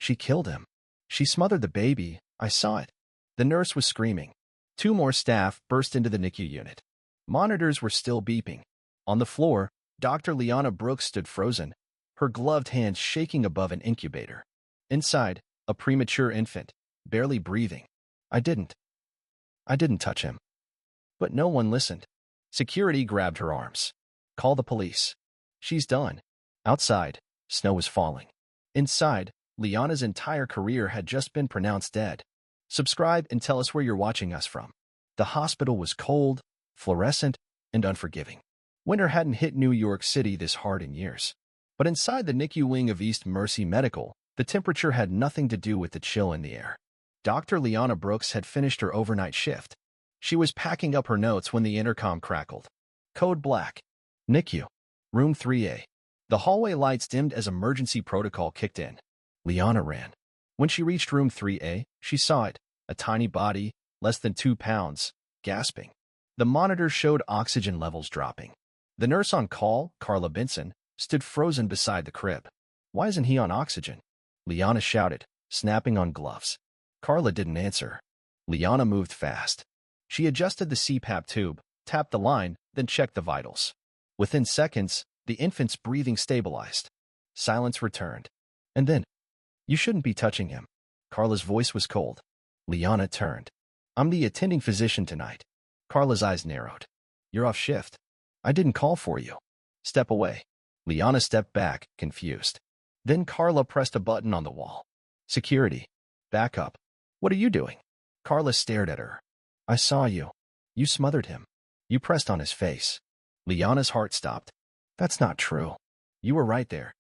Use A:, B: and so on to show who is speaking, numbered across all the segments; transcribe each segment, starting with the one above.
A: She killed him. She smothered the baby. I saw it. The nurse was screaming. Two more staff burst into the NICU unit. Monitors were still beeping. On the floor, Dr. Liana Brooks stood frozen, her gloved hands shaking above an incubator. Inside, a premature infant, barely breathing. I didn't touch him. But no one listened. Security grabbed her arms. Call the police. She's done. Outside, snow was falling. Inside, Liana's entire career had just been pronounced dead. Subscribe and tell us where you're watching us from. The hospital was cold, fluorescent, and unforgiving. Winter hadn't hit New York City this hard in years. But inside the NICU wing of East Mercy Medical, the temperature had nothing to do with the chill in the air. Dr. Liana Brooks had finished her overnight shift. She was packing up her notes when the intercom crackled. Code black. NICU. Room 3A. The hallway lights dimmed as emergency protocol kicked in. Liana ran. When she reached room 3A, she saw it, a tiny body, less than 2 pounds, gasping. The monitor showed oxygen levels dropping. The nurse on call, Carla Benson, stood frozen beside the crib. Why isn't he on oxygen? Liana shouted, snapping on gloves. Carla didn't answer. Liana moved fast. She adjusted the CPAP tube, tapped the line, then checked the vitals. Within seconds, the infant's breathing stabilized. Silence returned. And then, you shouldn't be touching him. Carla's voice was cold. Liana turned. I'm the attending physician tonight. Carla's eyes narrowed. You're off shift. I didn't call for you. Step away. Liana stepped back, confused. Then Carla pressed a button on the wall. Security. Back up. What are you doing? Carla stared at her. I saw you. You smothered him. You pressed on his face. Liana's heart stopped. That's not true. You were right there.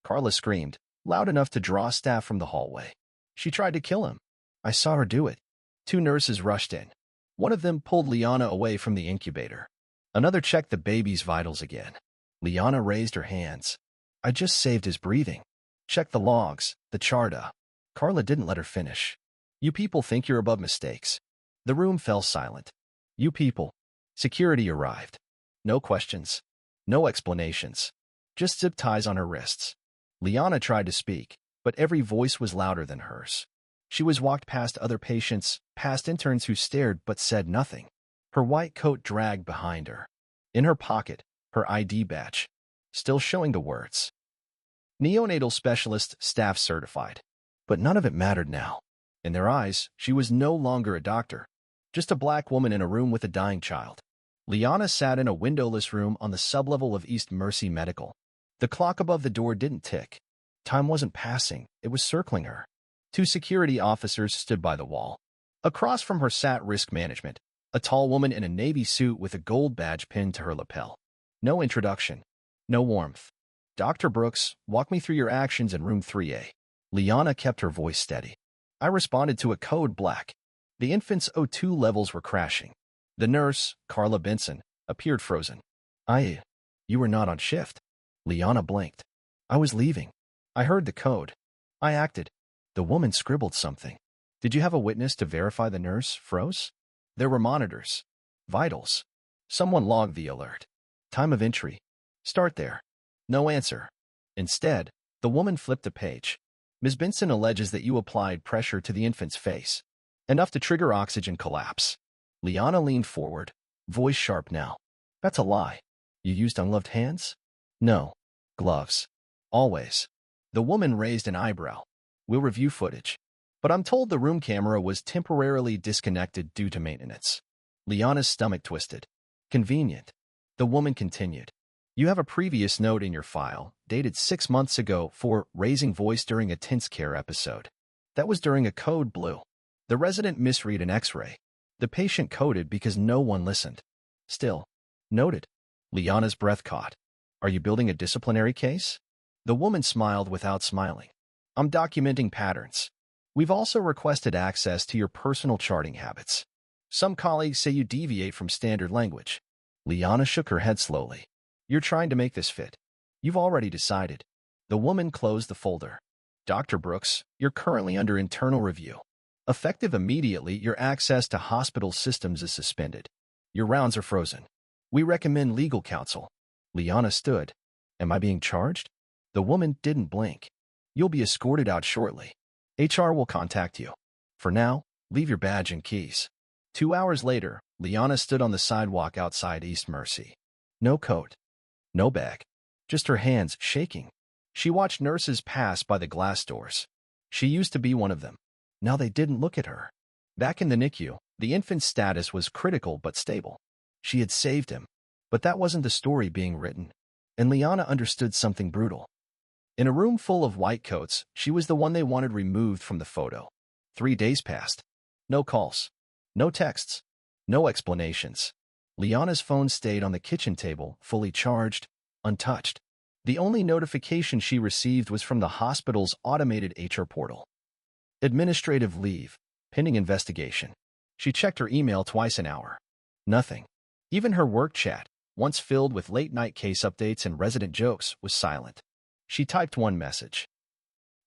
A: Carla screamed, loud enough to draw staff from the hallway. She tried to kill him. I saw her do it. 2 nurses rushed in. One of them pulled Liana away from the incubator. Another checked the baby's vitals again. Liana raised her hands. I just saved his breathing. Check the logs, the charta. Carla didn't let her finish. You people think you're above mistakes. The room fell silent. You people. Security arrived. No questions. No explanations. Just zip ties on her wrists. Liana tried to speak, but every voice was louder than hers. She was walked past other patients, past interns who stared but said nothing. Her white coat dragged behind her. In her pocket, her ID badge, still showing the words. Neonatal specialist, staff certified. But none of it mattered now. In their eyes, she was no longer a doctor, just a black woman in a room with a dying child. Liana sat in a windowless room on the sublevel of East Mercy Medical. The clock above the door didn't tick. Time wasn't passing, it was circling her. 2 security officers stood by the wall. Across from her sat risk management, a tall woman in a navy suit with a gold badge pinned to her lapel. No introduction. No warmth. Dr. Brooks, walk me through your actions in room 3A. Liana kept her voice steady. I responded to a code black. The infant's O2 levels were crashing. The nurse, Carla Benson, appeared frozen. You were not on shift. Liana blinked. I was leaving. I heard the code. I acted. The woman scribbled something. Did you have a witness to verify the nurse froze? There were monitors. Vitals. Someone logged the alert. Time of entry. Start there. No answer. Instead, the woman flipped a page. Ms. Benson alleges that you applied pressure to the infant's face, enough to trigger oxygen collapse. Liana leaned forward, voice sharp now. That's a lie. You used ungloved hands? No. Gloves. Always. The woman raised an eyebrow. We'll review footage. But I'm told the room camera was temporarily disconnected due to maintenance. Liana's stomach twisted. Convenient. The woman continued. You have a previous note in your file, dated 6 months ago, for raising voice during a tense care episode. That was during a code blue. The resident misread an x-ray. The patient coded because no one listened. Still. Noted. Liana's breath caught. Are you building a disciplinary case? The woman smiled without smiling. I'm documenting patterns. We've also requested access to your personal charting habits. Some colleagues say you deviate from standard language. Liana shook her head slowly. You're trying to make this fit. You've already decided. The woman closed the folder. Dr. Brooks, you're currently under internal review. Effective immediately, your access to hospital systems is suspended. Your rounds are frozen. We recommend legal counsel. Liana stood. Am I being charged? The woman didn't blink. You'll be escorted out shortly. HR will contact you. For now, leave your badge and keys. 2 hours later, Liana stood on the sidewalk outside East Mercy. No coat, no bag, just her hands shaking. She watched nurses pass by the glass doors. She used to be one of them. Now they didn't look at her. Back in the NICU, the infant's status was critical but stable. She had saved him. But that wasn't the story being written. And Liana understood something brutal. In a room full of white coats, she was the one they wanted removed from the photo. 3 days passed. No calls. No texts. No explanations. Liana's phone stayed on the kitchen table, fully charged, untouched. The only notification she received was from the hospital's automated HR portal. Administrative leave, pending investigation. She checked her email twice an hour. Nothing. Even her work chat, once filled with late-night case updates and resident jokes, was silent. She typed one message.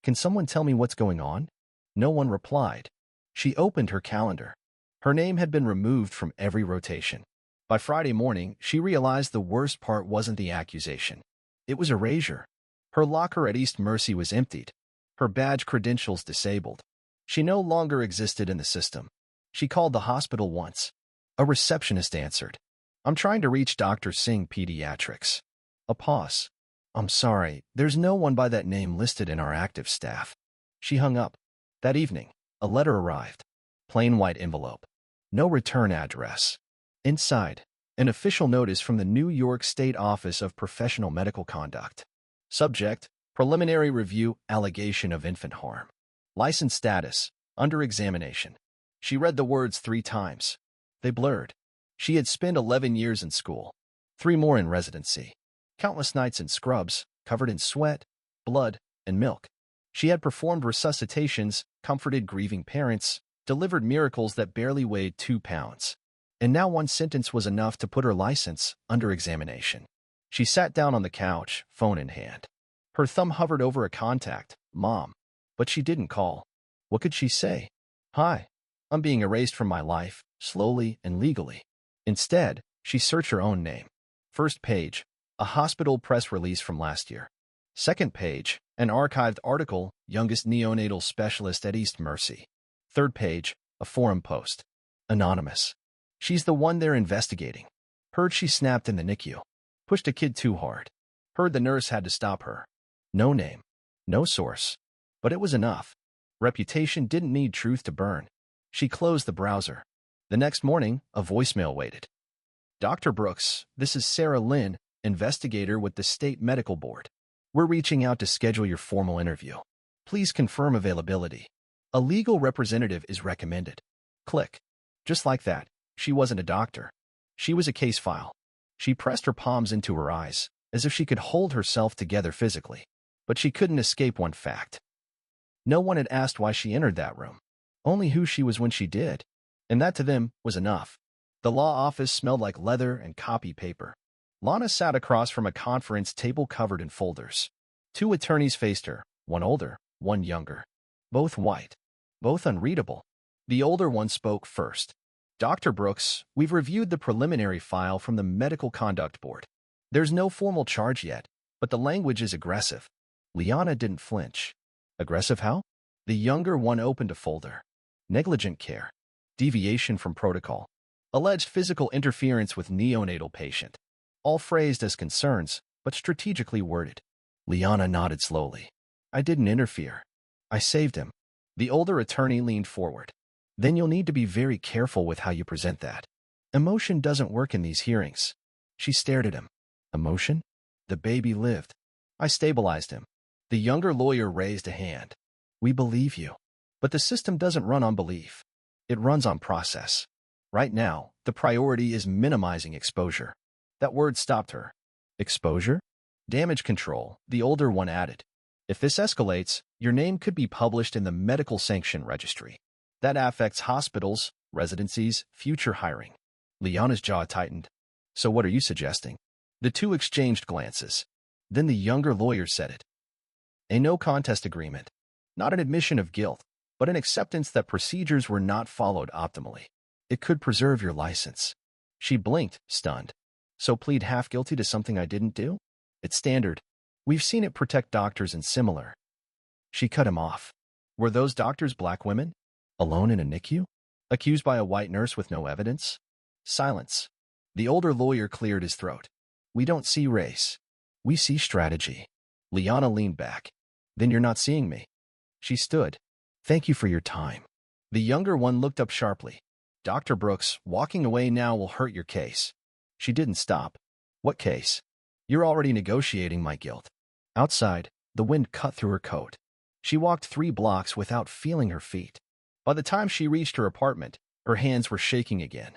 A: "Can someone tell me what's going on?" No one replied. She opened her calendar. Her name had been removed from every rotation. By Friday morning, she realized the worst part wasn't the accusation. It was erasure. Her locker at East Mercy was emptied. Her badge credentials disabled. She no longer existed in the system. She called the hospital once. A receptionist answered. "I'm trying to reach Dr. Singh Pediatrics." A pause. "I'm sorry, there's no one by that name listed in our active staff." She hung up. That evening, a letter arrived. Plain white envelope. No return address. Inside, an official notice from the New York State Office of Professional Medical Conduct. Subject, preliminary review, allegation of infant harm. License status, under examination. She read the words 3 times. They blurred. She had spent 11 years in school, 3 more in residency. Countless nights in scrubs, covered in sweat, blood, and milk. She had performed resuscitations, comforted grieving parents, delivered miracles that barely weighed 2 pounds. And now one sentence was enough to put her license under examination. She sat down on the couch, phone in hand. Her thumb hovered over a contact, Mom. But she didn't call. What could she say? "Hi. I'm being erased from my life, slowly and legally." Instead, she searched her own name. First page, a hospital press release from last year. Second page, an archived article, youngest neonatal specialist at East Mercy. Third page, a forum post. Anonymous. She's the one they're investigating. Heard she snapped in the NICU. Pushed a kid too hard. Heard the nurse had to stop her. No name. No source. But it was enough. Reputation didn't need truth to burn. She closed the browser. The next morning, a voicemail waited. "Dr. Brooks, this is Sarah Lynn, investigator with the State Medical Board. We're reaching out to schedule your formal interview. Please confirm availability. A legal representative is recommended." Click. Just like that, she wasn't a doctor. She was a case file. She pressed her palms into her eyes, as if she could hold herself together physically. But she couldn't escape one fact. No one had asked why she entered that room. Only who she was when she did. And that to them was enough. The law office smelled like leather and copy paper. Lana sat across from a conference table covered in folders. 2 attorneys faced her, one older, one younger. Both white. Both unreadable. The older one spoke first. "Dr. Brooks, we've reviewed the preliminary file from the Medical Conduct Board. There's no formal charge yet, but the language is aggressive." Liana didn't flinch. "Aggressive how?" The younger one opened a folder. "Negligent care. Deviation from protocol. Alleged physical interference with neonatal patient." All phrased as concerns, but strategically worded. Liana nodded slowly. "I didn't interfere. I saved him." The older attorney leaned forward. "Then you'll need to be very careful with how you present that. Emotion doesn't work in these hearings." She stared at him. "Emotion? The baby lived. I stabilized him." The younger lawyer raised a hand. "We believe you. But the system doesn't run on belief. It runs on process. Right now, the priority is minimizing exposure." That word stopped her. "Exposure?" "Damage control," the older one added. "If this escalates, your name could be published in the Medical Sanction Registry. That affects hospitals, residencies, future hiring." Liana's jaw tightened. "So what are you suggesting?" The 2 exchanged glances. Then the younger lawyer said it. "A no-contest agreement. Not an admission of guilt, but an acceptance that procedures were not followed optimally. It could preserve your license." She blinked, stunned. "So plead half guilty to something I didn't do? It's standard. We've seen it protect doctors and similar." She cut him off. Were those doctors black women? Alone in a NICU? Accused by a white nurse with no evidence? Silence. The older lawyer cleared his throat. We don't see race. We see strategy. Liana leaned back. Then you're not seeing me. She stood. Thank you for your time. The younger one looked up sharply. Dr. Brooks, walking away now will hurt your case. She didn't stop. What case? You're already negotiating my guilt. Outside, the wind cut through her coat. She walked 3 blocks without feeling her feet. By the time she reached her apartment, her hands were shaking again.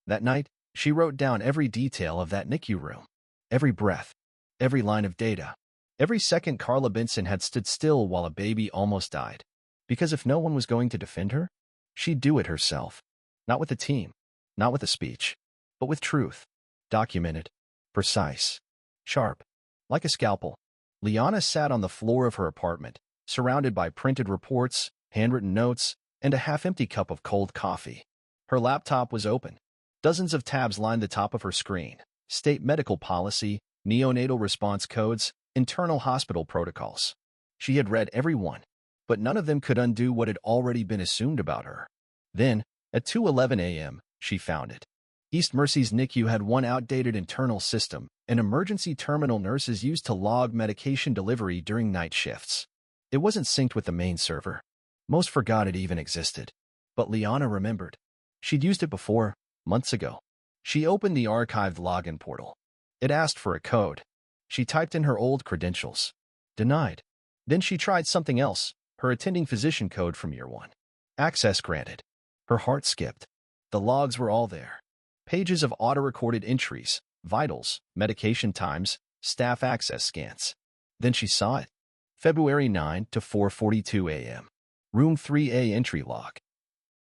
A: That night, she wrote down every detail of that NICU room. Every breath. Every line of data. Every second Carla Benson had stood still while a baby almost died. Because if no one was going to defend her, she'd do it herself. Not with a team. Not with a speech. But with truth. Documented. Precise. Sharp. Like a scalpel. Liana sat on the floor of her apartment, surrounded by printed reports, handwritten notes, and a half-empty cup of cold coffee. Her laptop was open. Dozens of tabs lined the top of her screen. State medical policy, neonatal response codes, internal hospital protocols. She had read every one, but none of them could undo what had already been assumed about her. Then, at 2:11 a.m., she found it. East Mercy's NICU had one outdated internal system, an emergency terminal nurses used to log medication delivery during night shifts. It wasn't synced with the main server. Most forgot it even existed. But Liana remembered. She'd used it before, months ago. She opened the archived login portal. It asked for a code. She typed in her old credentials. Denied. Then she tried something else, her attending physician code from year 1. Access granted. Her heart skipped. The logs were all there. Pages of auto-recorded entries, vitals, medication times, staff access scans. Then she saw it. February 9 to 4:42 a.m. Room 3A entry log.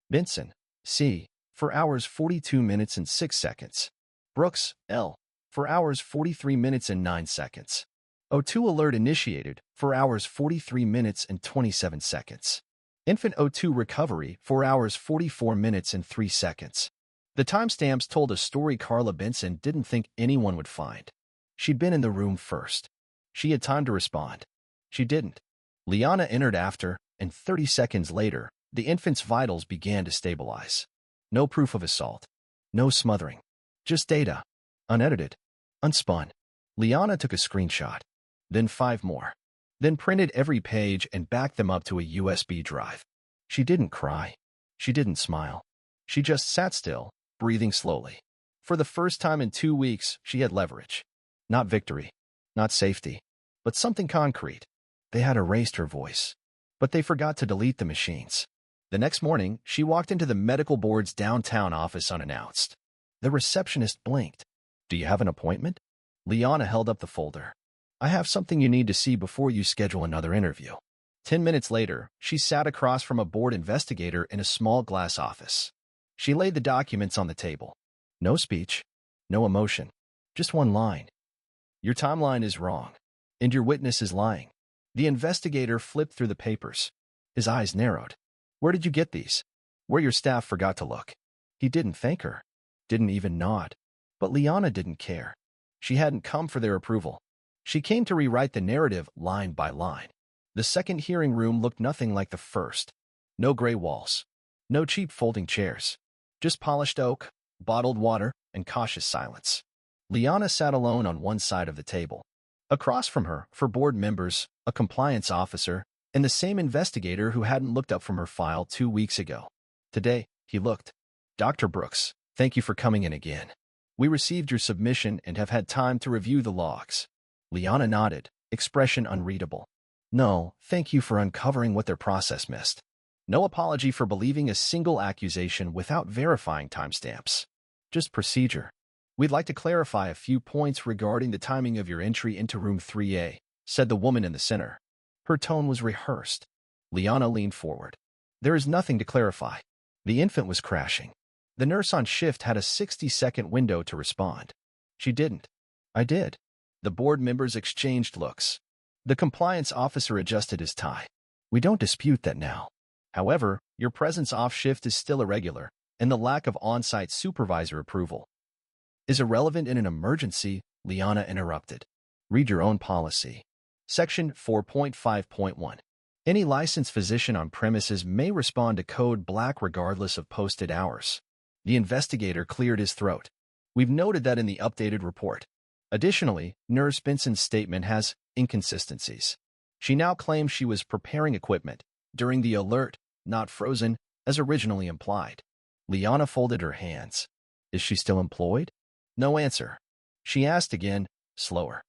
A: Benson, C, for hours 42 minutes and 6 seconds. Brooks, L, for hours 43 minutes and 9 seconds. O2 alert initiated, for hours 43 minutes and 27 seconds. Infant O2 recovery, 4 hours 44 minutes and 3 seconds. The timestamps told a story Carla Benson didn't think anyone would find. She'd been in the room first. She had time to respond. She didn't. Liana entered after, and 30 seconds later, the infant's vitals began to stabilize. No proof of assault. No smothering. Just data. Unedited. Unspun. Liana took a screenshot. Then 5 more. Then printed every page and backed them up to a USB drive. She didn't cry. She didn't smile. She just sat still, breathing slowly. For the first time in 2 weeks, she had leverage. Not victory. Not safety. But something concrete. They had erased her voice. But they forgot to delete the machines. The next morning, she walked into the medical board's downtown office unannounced. The receptionist blinked. Do you have an appointment? Liana held up the folder. I have something you need to see before you schedule another interview. 10 minutes later, she sat across from a board investigator in a small glass office. She laid the documents on the table. No speech. No emotion. Just one line. Your timeline is wrong. And your witness is lying. The investigator flipped through the papers. His eyes narrowed. Where did you get these? Where your staff forgot to look. He didn't thank her. Didn't even nod. But Liana didn't care. She hadn't come for their approval. She came to rewrite the narrative line by line. The second hearing room looked nothing like the first. No gray walls. No cheap folding chairs. Just polished oak, bottled water, and cautious silence. Liana sat alone on one side of the table. Across from her, for board members, a compliance officer, and the same investigator who hadn't looked up from her file 2 weeks ago. Today, he looked. Dr. Brooks, thank you for coming in again. We received your submission and have had time to review the logs. Liana nodded, expression unreadable. No, thank you for uncovering what their process missed. No apology for believing a single accusation without verifying timestamps. Just procedure. We'd like to clarify a few points regarding the timing of your entry into room 3A, said the woman in the center. Her tone was rehearsed. Liana leaned forward. There is nothing to clarify. The infant was crashing. The nurse on shift had a 60-second window to respond. She didn't. I did. The board members exchanged looks. The compliance officer adjusted his tie. We don't dispute that now. However, your presence off shift is still irregular, and the lack of on-site supervisor approval is irrelevant in an emergency, Liana interrupted. Read your own policy. Section 4.5.1. Any licensed physician on premises may respond to code black regardless of posted hours. The investigator cleared his throat. We've noted that in the updated report. Additionally, Nurse Benson's statement has inconsistencies. She now claims she was preparing equipment during the alert, not frozen, as originally implied. Liana folded her hands. Is she still employed? No answer. She asked again, slower.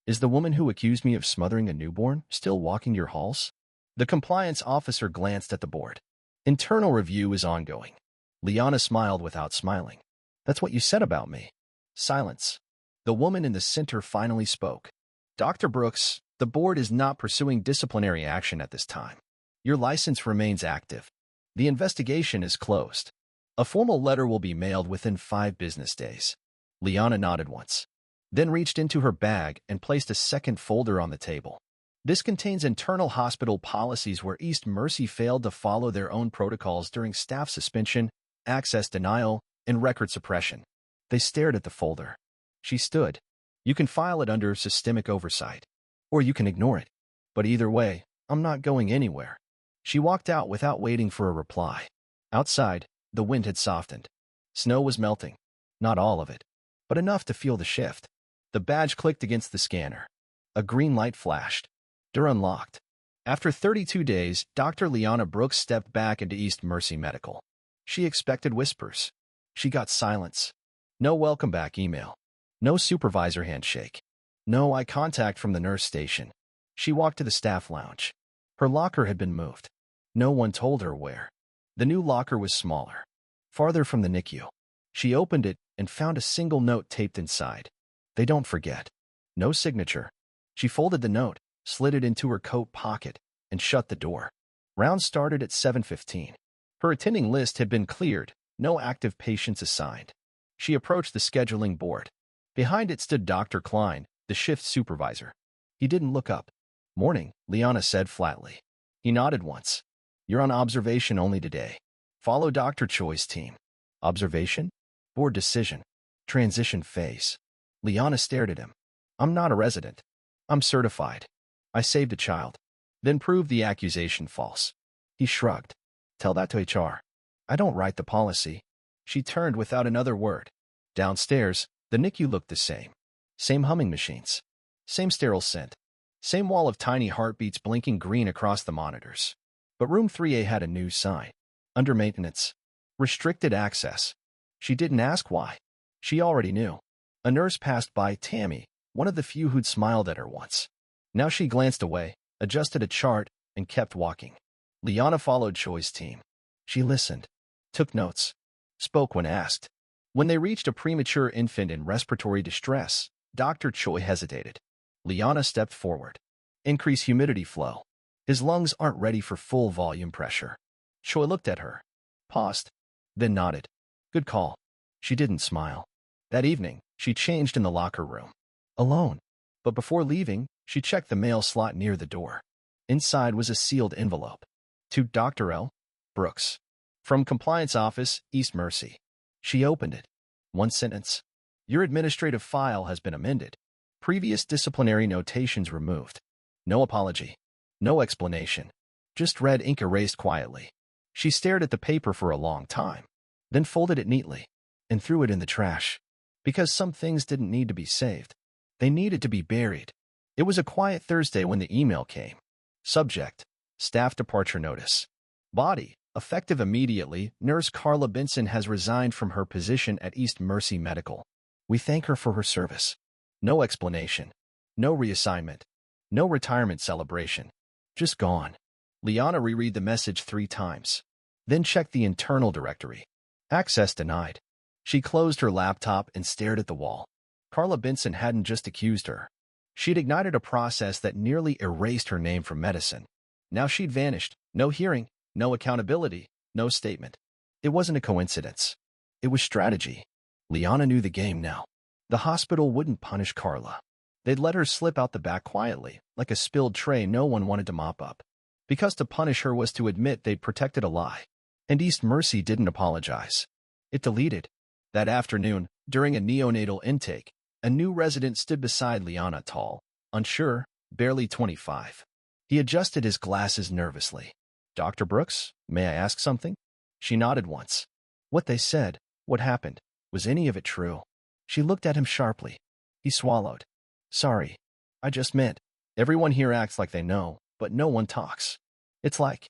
A: Is the woman who accused me of smothering a newborn still walking your halls? The compliance officer glanced at the board. Internal review is ongoing. Liana smiled without smiling. That's what you said about me. Silence. The woman in the center finally spoke. Dr. Brooks, the board is not pursuing disciplinary action at this time. Your license remains active. The investigation is closed. A formal letter will be mailed within 5 business days. Liana nodded once, then reached into her bag and placed a second folder on the table. This contains internal hospital policies where East Mercy failed to follow their own protocols during staff suspension, access denial, and record suppression. They stared at the folder. She stood. You can file it under systemic oversight, or you can ignore it. But either way, I'm not going anywhere. She walked out without waiting for a reply. Outside, the wind had softened. Snow was melting. Not all of it, but enough to feel the shift. The badge clicked against the scanner. A green light flashed. Door unlocked. After 32 days, Dr. Liana Brooks stepped back into East Mercy Medical. She expected whispers. She got silence. No welcome back email. No supervisor handshake. No eye contact from the nurse station. She walked to the staff lounge. Her locker had been moved. No one told her where. The new locker was smaller, farther from the NICU. She opened it and found a single note taped inside. They don't forget. No signature. She folded the note, slid it into her coat pocket, and shut the door. Rounds started at 7:15. Her attending list had been cleared, no active patients assigned. She approached the scheduling board. Behind it stood Dr. Klein, the shift supervisor. He didn't look up. Morning, Liana said flatly. He nodded once. You're on observation only today. Follow Dr. Choi's team. Observation? Board decision. Transition phase. Liana stared at him. I'm not a resident. I'm certified. I saved a child. Then proved the accusation false. He shrugged. Tell that to HR. I don't write the policy. She turned without another word. Downstairs, the NICU looked the same. Same humming machines. Same sterile scent. Same wall of tiny heartbeats blinking green across the monitors. But room 3A had a new sign. Under maintenance. Restricted access. She didn't ask why. She already knew. A nurse passed by, Tammy, one of the few who'd smiled at her once. Now she glanced away, adjusted a chart, and kept walking. Liana followed Choi's team. She listened, took notes, spoke when asked. When they reached a premature infant in respiratory distress, Dr. Choi hesitated. Liana stepped forward. Increase humidity flow. His lungs aren't ready for full volume pressure. Choi looked at her, paused, then nodded. Good call. She didn't smile. That evening, she changed in the locker room. Alone. But before leaving, she checked the mail slot near the door. Inside was a sealed envelope. To Dr. L. Brooks. From Compliance Office, East Mercy. She opened it. One sentence. Your administrative file has been amended. Previous disciplinary notations removed. No apology. No explanation. Just red ink erased quietly. She stared at the paper for a long time, then folded it neatly and threw it in the trash. Because some things didn't need to be saved. They needed to be buried. It was a quiet Thursday when the email came. Subject: Staff departure notice. Body: effective immediately, Nurse Carla Benson has resigned from her position at East Mercy Medical. We thank her for her service. No explanation. No reassignment. No retirement celebration. Just gone. Liana reread the message 3 times. Then checked the internal directory. Access denied. She closed her laptop and stared at the wall. Carla Benson hadn't just accused her. She'd ignited a process that nearly erased her name from medicine. Now she'd vanished. No hearing, no accountability, no statement. It wasn't a coincidence. It was strategy. Liana knew the game now. The hospital wouldn't punish Carla. They'd let her slip out the back quietly, like a spilled tray no one wanted to mop up. Because to punish her was to admit they'd protected a lie. And East Mercy didn't apologize. It deleted. That afternoon, during a neonatal intake, a new resident stood beside Liana, tall, unsure, barely 25. He adjusted his glasses nervously. Dr. Brooks, may I ask something? She nodded once. What they said, what happened, was any of it true? She looked at him sharply. He swallowed. Sorry, I just meant, everyone here acts like they know, but no one talks. It's like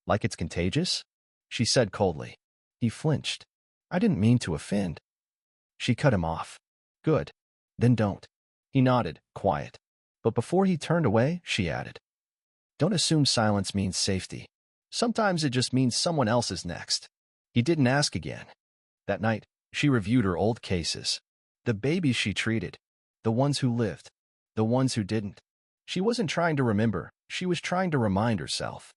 A: it's contagious? She said coldly. He flinched. I didn't mean to offend. She cut him off. Good. Then don't. He nodded, quiet. But before he turned away, she added, don't assume silence means safety. Sometimes it just means someone else is next. He didn't ask again. That night, she reviewed her old cases. The babies she treated. The ones who lived. The ones who didn't. She wasn't trying to remember. She was trying to remind herself.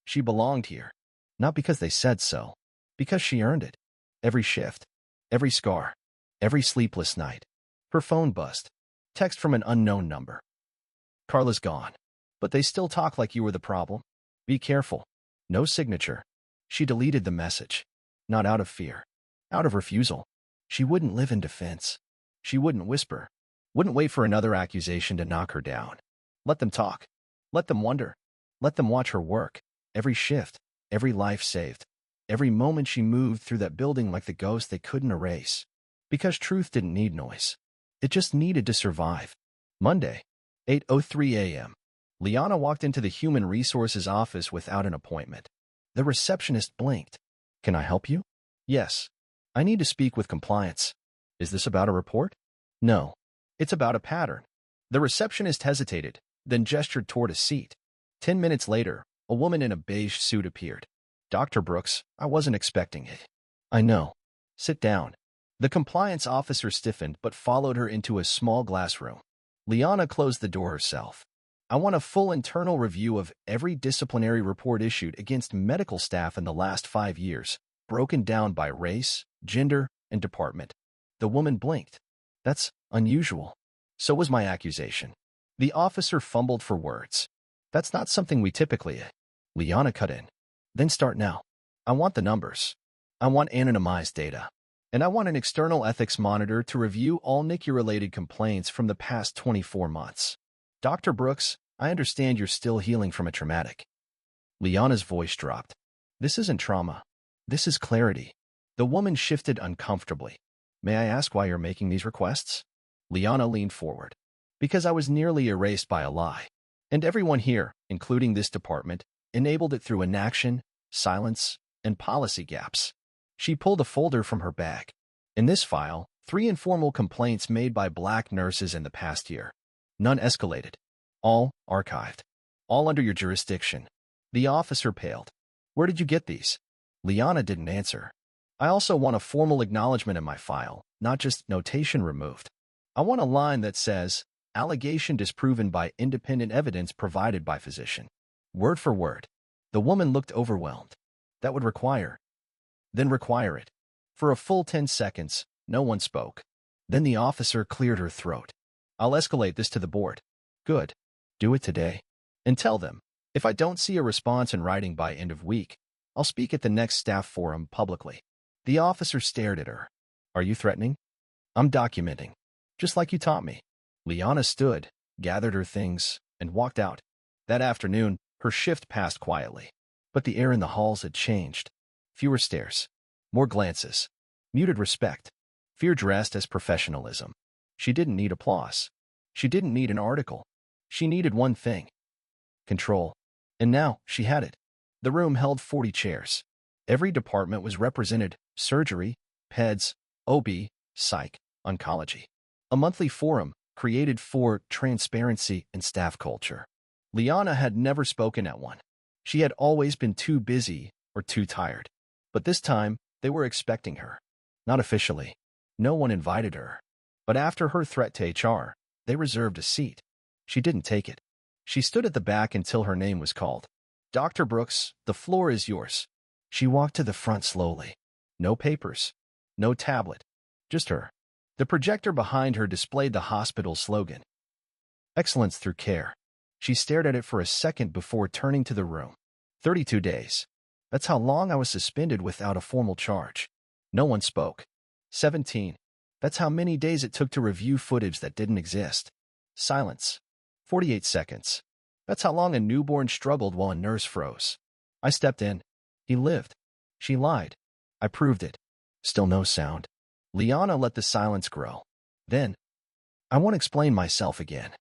A: She belonged here. Not because they said so. Because she earned it. Every shift. Every scar. Every sleepless night. Her phone buzzed. Text from an unknown number. Carla's gone. But they still talk like you were the problem. Be careful. No signature. She deleted the message. Not out of fear. Out of refusal. She wouldn't live in defense. She wouldn't whisper. Wouldn't wait for another accusation to knock her down. Let them talk. Let them wonder. Let them watch her work. Every shift. Every life saved. Every moment she moved through that building like the ghost they couldn't erase. Because truth didn't need noise. It just needed to survive. Monday, 8:03 a.m. Liana walked into the Human Resources office without an appointment. The receptionist blinked. Can I help you? Yes. I need to speak with compliance. Is this about a report? No. It's about a pattern. The receptionist hesitated, then gestured toward a seat. 10 minutes later, a woman in a beige suit appeared. Dr. Brooks, I wasn't expecting it. I know. Sit down. The compliance officer stiffened but followed her into a small glass room. Liana closed the door herself. I want a full internal review of every disciplinary report issued against medical staff in the last 5 years, broken down by race, gender, and department. The woman blinked. That's unusual. So was my accusation. The officer fumbled for words. That's not something we typically... Liana cut in. Then start now. I want the numbers. I want anonymized data. And I want an external ethics monitor to review all NICU-related complaints from the past 24 months. Dr. Brooks, I understand you're still healing from a traumatic. Liana's voice dropped. This isn't trauma. This is clarity. The woman shifted uncomfortably. May I ask why you're making these requests? Liana leaned forward. Because I was nearly erased by a lie. And everyone here, including this department, enabled it through inaction, silence, and policy gaps. She pulled a folder from her bag. In this file, 3 informal complaints made by Black nurses in the past year. None escalated. All archived. All under your jurisdiction. The officer paled. Where did you get these? Liana didn't answer. I also want a formal acknowledgement in my file, not just notation removed. I want a line that says, allegation disproven by independent evidence provided by physician. Word for word. The woman looked overwhelmed. That would require. Then require it. For a full 10 seconds, no one spoke. Then the officer cleared her throat. I'll escalate this to the board. Good. Do it today. And tell them, if I don't see a response in writing by end of week, I'll speak at the next staff forum publicly. The officer stared at her. Are you threatening? I'm documenting. Just like you taught me. Liana stood, gathered her things, and walked out. That afternoon, her shift passed quietly. But the air in the halls had changed. Fewer stares. More glances. Muted respect. Fear dressed as professionalism. She didn't need applause. She didn't need an article. She needed one thing. Control. And now, she had it. The room held 40 chairs. Every department was represented. Surgery, peds, OB, psych, oncology. A monthly forum created for transparency and staff culture. Liana had never spoken at one. She had always been too busy or too tired. But this time, they were expecting her. Not officially. No one invited her. But after her threat to HR, they reserved a seat. She didn't take it. She stood at the back until her name was called. Dr. Brooks, the floor is yours. She walked to the front slowly. No papers. No tablet. Just her. The projector behind her displayed the hospital's slogan. Excellence through care. She stared at it for a second before turning to the room. 32 days. That's how long I was suspended without a formal charge. No one spoke. 17. That's how many days it took to review footage that didn't exist. Silence. 48 seconds. That's how long a newborn struggled while a nurse froze. I stepped in. He lived. She lied. I proved it. Still no sound. Liana let the silence grow. Then, I won't explain myself again.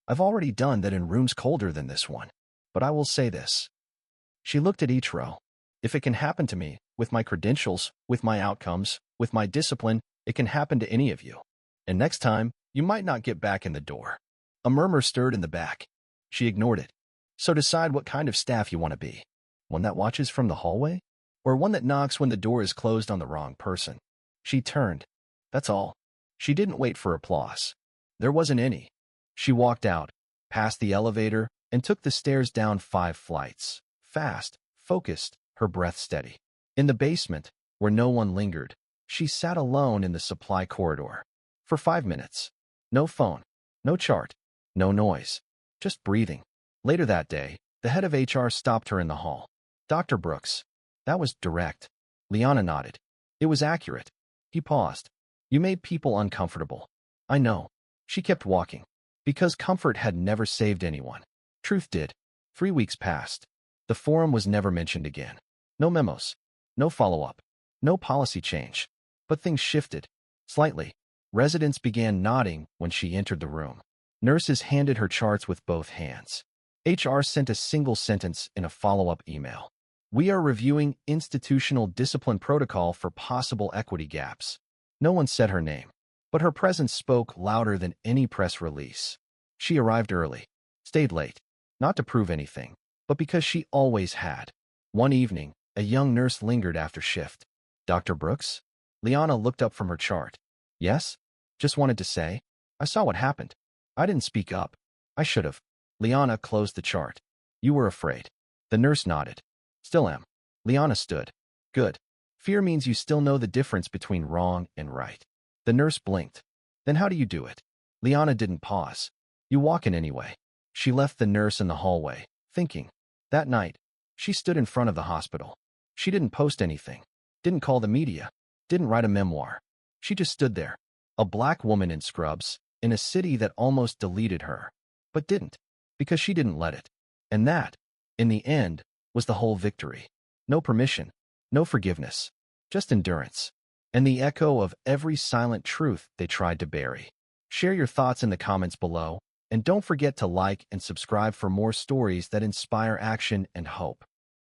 A: I've already done that in rooms colder than this one. But I will say this. She looked at each row. If it can happen to me, with my credentials, with my outcomes, with my discipline, it can happen to any of you. And next time, you might not get back in the door. A murmur stirred in the back. She ignored it. So decide what kind of staff you want to be. One that watches from the hallway? Or one that knocks when the door is closed on the wrong person? She turned. That's all. She didn't wait for applause. There wasn't any. She walked out, past the elevator, and took the stairs down 5 flights. Fast, focused, her breath steady. In the basement, where no one lingered, she sat alone in the supply corridor. For 5 minutes. No phone, no chart, no noise. Just breathing. Later that day, the head of HR stopped her in the hall. Dr. Brooks. That was direct. Liana nodded. It was accurate. He paused. You made people uncomfortable. I know. She kept walking. Because comfort had never saved anyone. Truth did. 3 weeks passed. The forum was never mentioned again. No memos. No follow-up. No policy change. But things shifted. Slightly. Residents began nodding when she entered the room. Nurses handed her charts with both hands. HR sent a single sentence in a follow-up email. We are reviewing institutional discipline protocol for possible equity gaps. No one said her name, but her presence spoke louder than any press release. She arrived early, stayed late, not to prove anything, but because she always had. One evening, a young nurse lingered after shift. Dr. Brooks? Liana looked up from her chart. Yes? Just wanted to say, I saw what happened. I didn't speak up. I should have. Liana closed the chart. You were afraid. The nurse nodded. Still am. Liana stood. Good. Fear means you still know the difference between wrong and right. The nurse blinked. Then how do you do it? Liana didn't pause. You walk in anyway. She left the nurse in the hallway, thinking. That night, she stood in front of the hospital. She didn't post anything. Didn't call the media. Didn't write a memoir. She just stood there. A black woman in scrubs, in a city that almost deleted her. But didn't. Because she didn't let it. And that, in the end, was the whole victory. No permission. No forgiveness. Just endurance. And the echo of every silent truth they tried to bury. Share your thoughts in the comments below, and don't forget to like and subscribe for more stories that inspire action and hope.